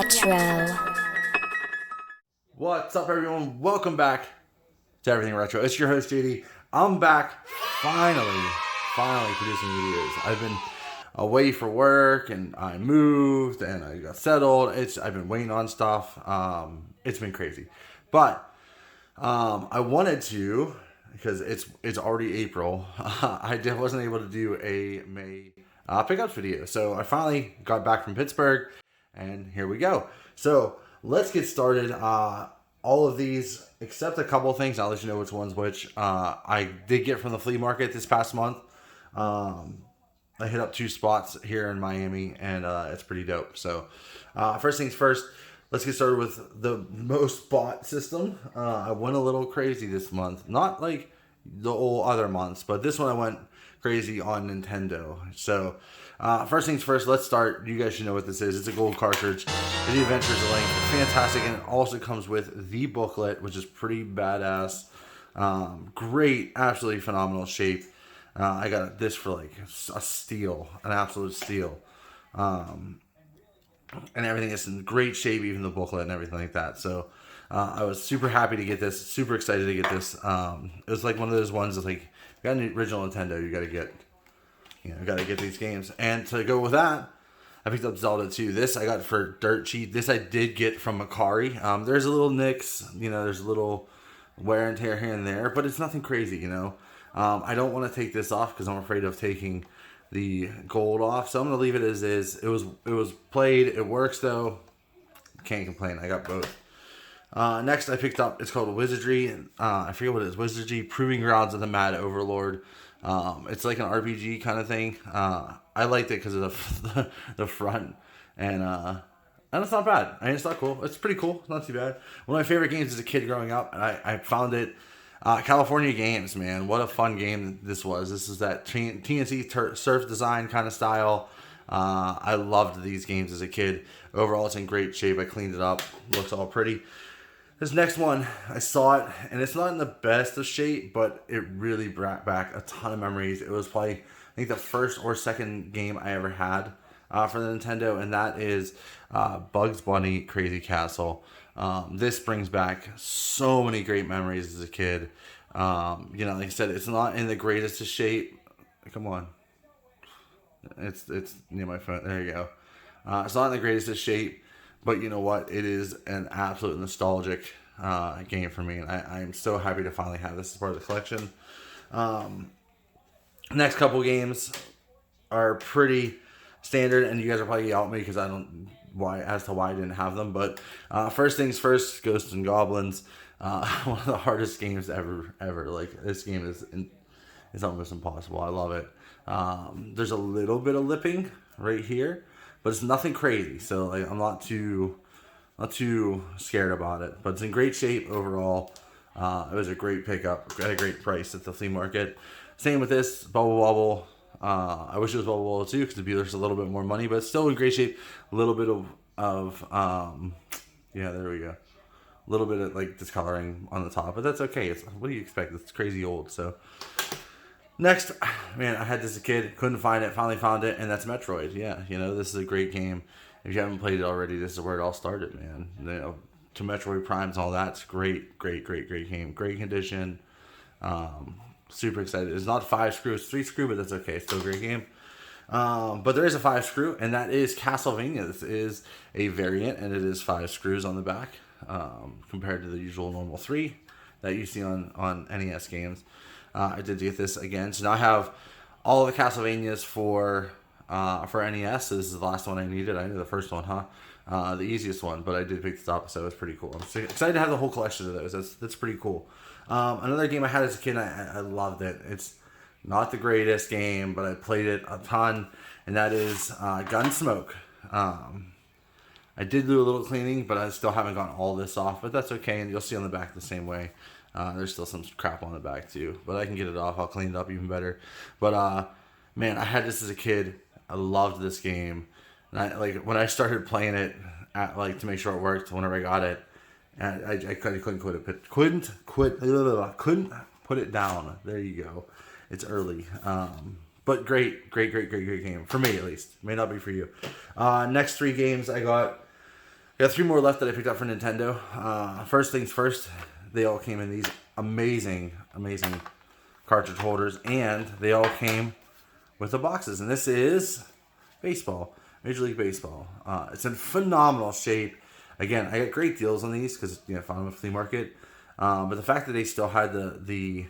Retro. What's up, everyone? Welcome back to Everything Retro. It's your host, JD. I'm back, finally producing videos. I've been away for work, and I moved, and I got settled. I've been waiting on stuff. It's been crazy. But I wanted to, because it's already April, wasn't able to do a May pickups video. So I finally got back from Pittsburgh, and here we go. So let's get started. All of these, except a couple of things, I'll let you know which one's which. I did get from the flea market this past month. I hit up 2 spots here in Miami, and it's pretty dope. So first things first, let's get started with the most bought system. I went a little crazy this month. Not like the old other months, but this one I went crazy on Nintendo. So first things first, let's start. You guys should know what this is. It's a gold cartridge. It's The Adventures of Link. Fantastic, and it also comes with the booklet, which is pretty badass. Great, absolutely phenomenal shape. I got this for like a steal, an absolute steal. And everything is in great shape, even the booklet and everything like that. So I was super happy to get this, super excited to get this. It was like one of those ones that's like, you got an original Nintendo, you got to get these games. And to go with that, I picked up Zelda 2. This I got for dirt cheap. This I did get from Macari. There's a little nicks, there's a little wear and tear here and there, but it's nothing crazy, I don't want to take this off because I'm afraid of taking the gold off, so I'm gonna leave it as is. It was played. It works though. Can't complain. I got both. Next I picked up. It's called Wizardry. I forget what it is. Wizardry: Proving Grounds of the Mad Overlord. It's like an RPG kind of thing. I liked it because of the front, and it's not bad. It's not cool. It's pretty cool. Not too bad. One of my favorite games as a kid growing up, and I found it. California Games, man, what a fun game this was. This is that TNT surf design kind of style. I loved these games as a kid. Overall, it's in great shape. I cleaned it up. Looks all pretty. This next one, I saw it, and it's not in the best of shape, but it really brought back a ton of memories. It was probably, I think, the first or second game I ever had for the Nintendo, and that is Bugs Bunny Crazy Castle. This brings back so many great memories as a kid. Like I said, it's not in the greatest of shape. Come on. It's near my phone. There you go. It's not in the greatest of shape, but you know what? It is an absolute nostalgic game for me, and I'm so happy to finally have this as part of the collection. Next couple games are pretty standard, and you guys are probably out me because I don't why I didn't have them. But first things first, Ghosts and Goblins. One of the hardest games ever. Like, this game is almost impossible. I love it. There's a little bit of lipping right here, but it's nothing crazy. So like, I'm not too scared about it. But it's in great shape overall. It was a great pickup at a great price at the flea market. Same with this Bubble Bobble. I wish it was Bubble Bobble too, because it'd be just a little bit more money, but it's still in great shape. A little bit of yeah, there we go. A little bit of like discoloring on the top, but that's okay. What do you expect? It's crazy old. So next, man, I had this as a kid, couldn't find it, finally found it, and that's Metroid. Yeah, this is a great game. If you haven't played it already, this is where it all started, man. To Metroid Primes and all that, it's great game, great condition. Super excited. It's not 5 screw, it's 3 screw, but that's okay. It's still a great game. But there is a 5 screw, and that is Castlevania. This is a variant, and it is 5 screws on the back, compared to the usual normal 3 that you see on NES games. I did get this again, so now I have all of the Castlevanias for NES. So this is the last one I needed. I knew the first one, the easiest one, but I did pick this up, so it was pretty cool. I'm excited to have the whole collection of those. That's pretty cool. Another game I had as a kid, I loved it. It's not the greatest game, but I played it a ton, and that is Gunsmoke. I did do a little cleaning, but I still haven't gotten all this off, but that's okay, and you'll see on the back the same way. There's still some crap on the back too, but I can get it off. I'll clean it up even better. But man, I had this as a kid. I loved this game, and when I started playing it, to make sure it worked. Whenever I got it, and I couldn't put it down. There you go. It's early, but great game for me at least. May not be for you. Next 3 games I got Got 3 more left that I picked up for Nintendo. First things first, they all came in these amazing cartridge holders, and they all came with the boxes. And this is baseball, Major League Baseball. It's in phenomenal shape. Again, I got great deals on these because I found them at the flea market. But the fact that they still had the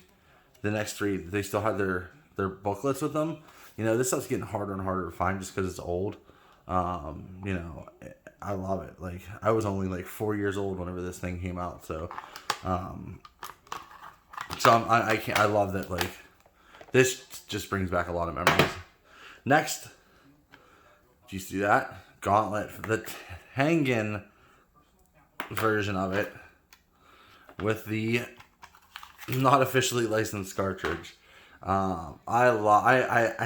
next 3, they still had their booklets with them. This stuff's getting harder and harder to find just because it's old. I love it. Like, I was only like 4 years old whenever this thing came out, so I love that. Like, this just brings back a lot of memories. Next, do you see that? Gauntlet, the Tengen version of it with the not officially licensed cartridge. I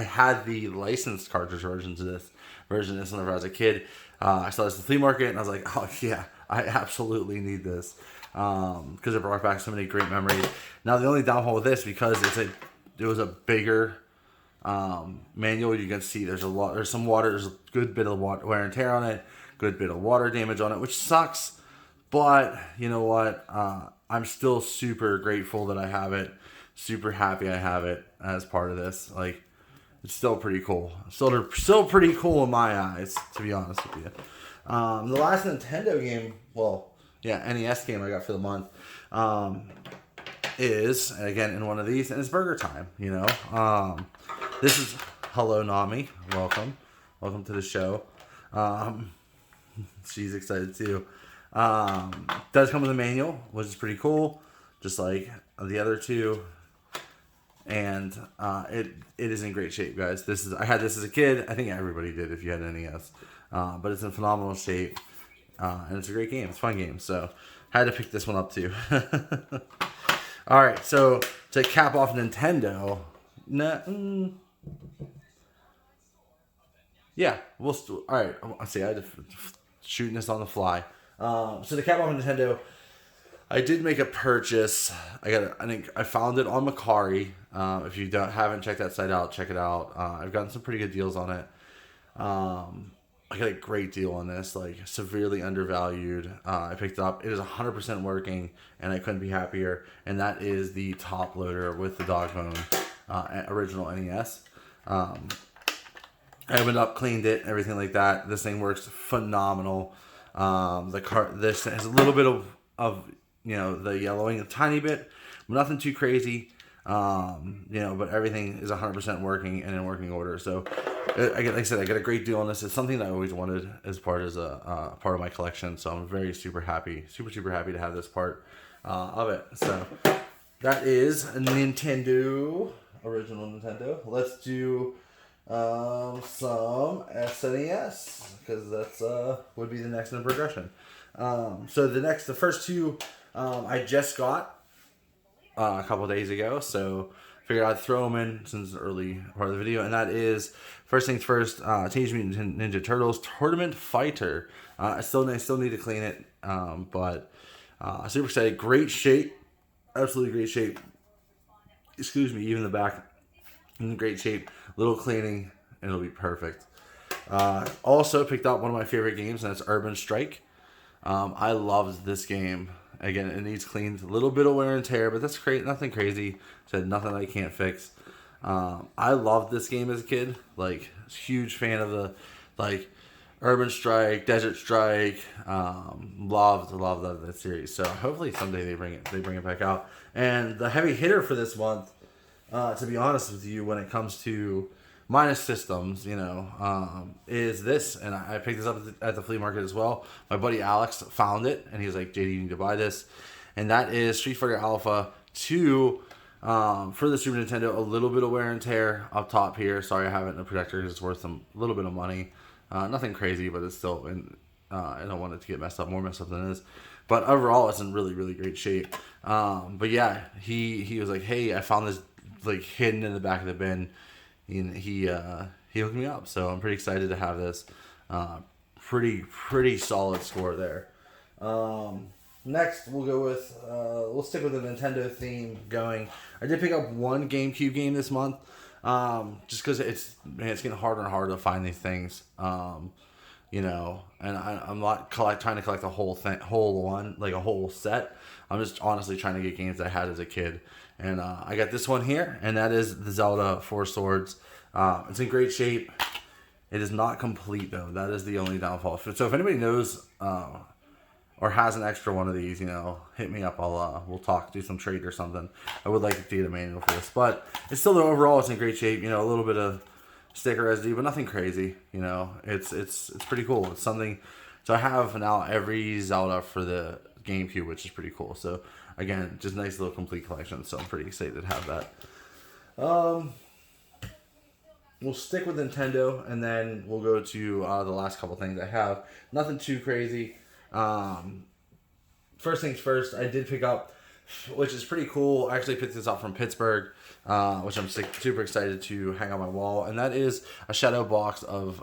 had the licensed cartridge version of this whenever I was a kid. I saw this at the flea market and I was like, oh yeah, I absolutely need this, because it brought back so many great memories. Now the only downfall with this, because it was a bigger manual, you can see there's some water, there's a good bit of wear and tear on it, good bit of water damage on it, which sucks. But you know what? I'm still super grateful that I have it. Super happy I have it as part of this. Like, it's still pretty cool. Still pretty cool in my eyes, to be honest with you. The last Nintendo game, NES game I got for the month, is, again, in one of these, and it's Burger Time, This is, hello, Nami. Welcome to the show. She's excited too. Does come with a manual, which is pretty cool, just like the other 2. And it is in great shape, guys. I had this as a kid. I think everybody did if you had an NES. But it's in phenomenal shape, and it's a great game. It's a fun game. So had to pick this one up too. All right, so to cap off Nintendo, yeah, all right. I see. I had to shooting this on the fly. So to cap off Nintendo, I did make a purchase. I think I found it on Macari. If you haven't checked that site out, check it out. I've gotten some pretty good deals on it. I got a great deal on this, like severely undervalued. I picked it up. It is 100% working, and I couldn't be happier. And that is the top loader with the dog bone, original NES. I opened up, cleaned it, everything like that. This thing works phenomenal. This has a little bit of the yellowing a tiny bit, but nothing too crazy. But everything is 100% working and in working order. So, like I said, I got a great deal on this. It's something that I always wanted as part of my collection. So I'm super happy to have this part of it. So that is a original Nintendo. Let's do some SNES, because that's would be the next in progression. So the first 2 I just got a couple days ago, so figured I'd throw them in since it's the early part of the video. And that is, first things first, Teenage Mutant Ninja Turtles Tournament Fighter. I still need to clean it, but super excited. Great shape, absolutely great shape. Excuse me, even the back in great shape. Little cleaning and it'll be perfect. Also picked up one of my favorite games, and that's Urban Strike. I loved this game. Again, it needs cleaned. A little bit of wear and tear, but that's great. Nothing crazy. Said nothing I can't fix. I loved this game as a kid. Like, huge fan of the Urban Strike, Desert Strike. Loved that series. So hopefully someday they bring it back out. And the heavy hitter for this month, to be honest with you, when it comes to minus systems, is this. And I picked this up at the flea market as well. My buddy Alex found it, and he was like, JD, you need to buy this. And that is Street Fighter Alpha 2 for the Super Nintendo. A little bit of wear and tear up top here. Sorry I have it in the protector because it's worth a little bit of money. Nothing crazy, but it's still, I don't want it to get messed up, more messed up than it is. But overall, it's in really, really great shape. But yeah, he was like, hey, I found this like hidden in the back of the bin. And he hooked me up, so I'm pretty excited to have this. Pretty solid score there. Next, we'll go with we'll stick with the Nintendo theme going. I did pick up one GameCube game this month, just because it's getting harder and harder to find these things. And I'm not trying to collect a whole one, like a whole set. I'm just honestly trying to get games that I had as a kid. And I got this one here, and that is the Zelda Four Swords. It's in great shape. It is not complete, though. That is the only downfall. So if anybody knows or has an extra one of these, hit me up. We'll talk, do some trade or something. I would like to get a manual for this. But it's still, overall, it's in great shape. A little bit of sticker residue, but nothing crazy. It's pretty cool. It's something. So I have now every Zelda for the GameCube, which is pretty cool. So again, just nice little complete collection. So I'm pretty excited to have that. We'll stick with Nintendo, and then we'll go to the last couple things I have. Nothing too crazy. First things first, I did pick up, which is pretty cool. I actually picked this up from Pittsburgh, which I'm super excited to hang on my wall, and that is a shadow box of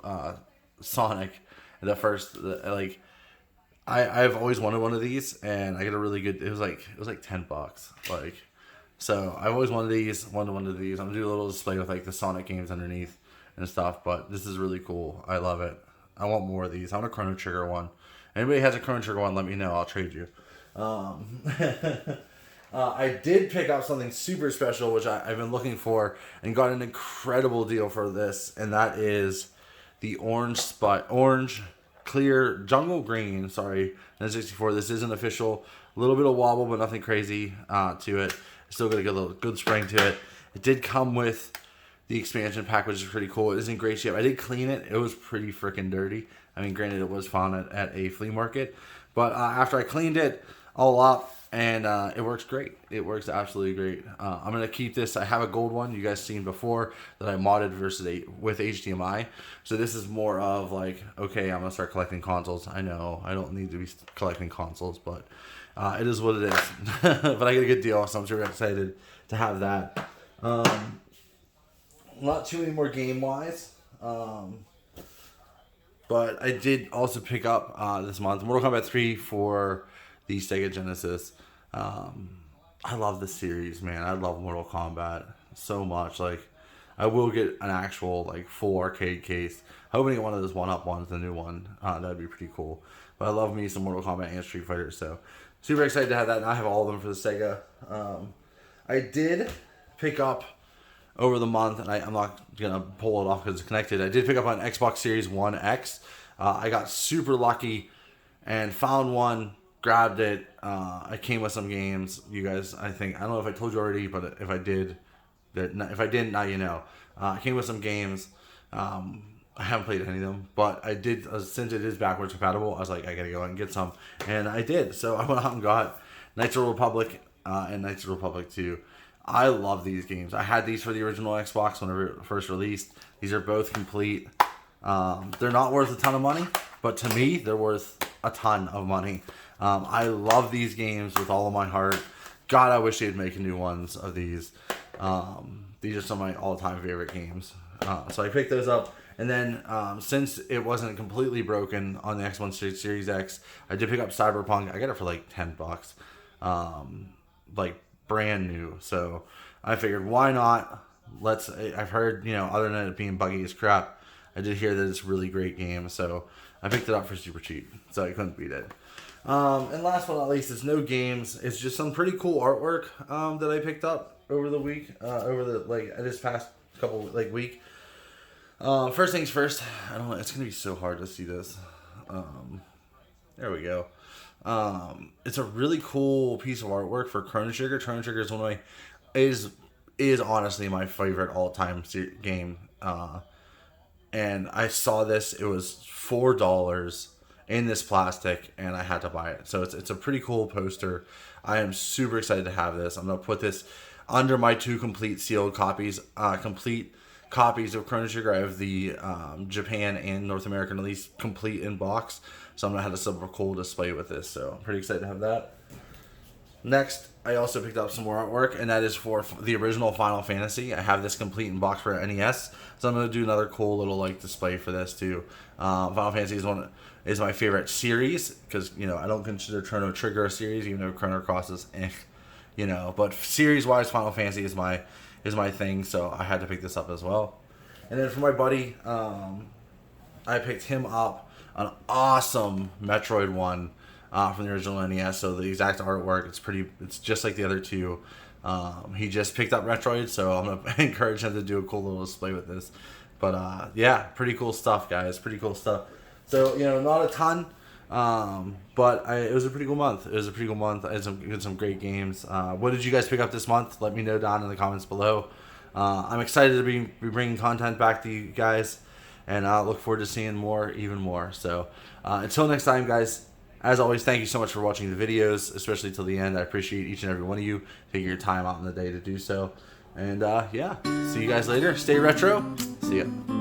Sonic. I've always wanted one of these, and I get a really good. It was like $10, So I've always wanted one of these. I'm gonna do a little display with the Sonic games underneath and stuff. But this is really cool. I love it. I want more of these. I want a Chrono Trigger one. Anybody has a Chrono Trigger one, let me know. I'll trade you. I did pick up something super special, which I've been looking for, and got an incredible deal for this, and that is the orange clear jungle green. Sorry, N64. This isn't official. A little bit of wobble, but nothing crazy to it. Still got a good spring to it. It did come with the expansion pack, which is pretty cool. It is in great shape. I did clean it. It was pretty freaking dirty. I mean, granted, it was found at a flea market. But after I cleaned it all up, and it works great. It works absolutely great. I'm going to keep this. I have a gold one you guys seen before that I modded with HDMI. So this is more of okay, I'm going to start collecting consoles. I know I don't need to be collecting consoles, but it is what it is. But I get a good deal, so I'm super excited to have that. Not too many more game-wise. But I did also pick up this month Mortal Kombat 3 for the Sega Genesis. I love the series, man. I love Mortal Kombat so much. I will get an actual full arcade case. Hoping to get one of those one-up ones, the new one. That'd be pretty cool. But I love me some Mortal Kombat and Street Fighter, so super excited to have that. And I have all of them for the Sega. I did pick up over the month, and I'm not going to pull it off because it's connected. I did pick up an Xbox Series 1X. I got super lucky and found one, grabbed it. I came with some games. You guys, I don't know if I told you already, but if I did, if I didn't, now you know. I came with some games. I haven't played any of them, but I did, since it is backwards compatible, I was like, I got to go out and get some. And I did. So I went out and got Knights of the Republic and Knights of the Republic 2. I love these games. I had these for the original Xbox whenever it first released. These are both complete. They're not worth a ton of money, but to me, they're worth a ton of money. I love these games with all of my heart. God, I wish they'd make new ones of these. These are some of my all-time favorite games. So I picked those up. And then since it wasn't completely broken on the Xbox Series X, I did pick up Cyberpunk. I got it for $10. Brand new. So I figured, why not? I've heard, other than it being buggy as crap, I did hear that it's a really great game. So I picked it up for super cheap. So I couldn't beat it. And last but not least, it's no games. It's just some pretty cool artwork that I picked up over the week. This past couple week. First things first. I don't know. It's gonna be so hard to see this. There we go. It's a really cool piece of artwork for Chrono Trigger. Chrono Trigger is is honestly my favorite all-time game. And I saw this. It was $4 in this plastic, and I had to buy it. So it's a pretty cool poster. I am super excited to have this. I'm gonna put this under my 2 complete sealed copies. Complete copies of Chrono Trigger. I have the Japan and North American release complete in box. So I'm going to have a super cool display with this. So I'm pretty excited to have that. Next, I also picked up some more artwork, and that is for the original Final Fantasy. I have this complete in box for NES. So I'm going to do another cool little display for this too. Final Fantasy is my favorite series because, I don't consider Chrono Trigger a series, even though Chrono Cross is but series-wise, Final Fantasy is my thing, so I had to pick this up as well. And then for my buddy, I picked him up an awesome Metroid one from the original NES. So the exact artwork, it's just like the other two. He just picked up Metroid, so I'm gonna encourage him to do a cool little display with this. But yeah, pretty cool stuff, guys. Pretty cool stuff. So not a ton, but it was a pretty cool month. I had some great games. What did you guys pick up this month? Let me know down in the comments below. I'm excited to be bringing content back to you guys, and I look forward to seeing even more. So until next time, guys. As always, thank you so much for watching the videos, especially till the end. I appreciate each and every one of you taking your time out in the day to do so. And yeah, see you guys later. Stay retro. See ya.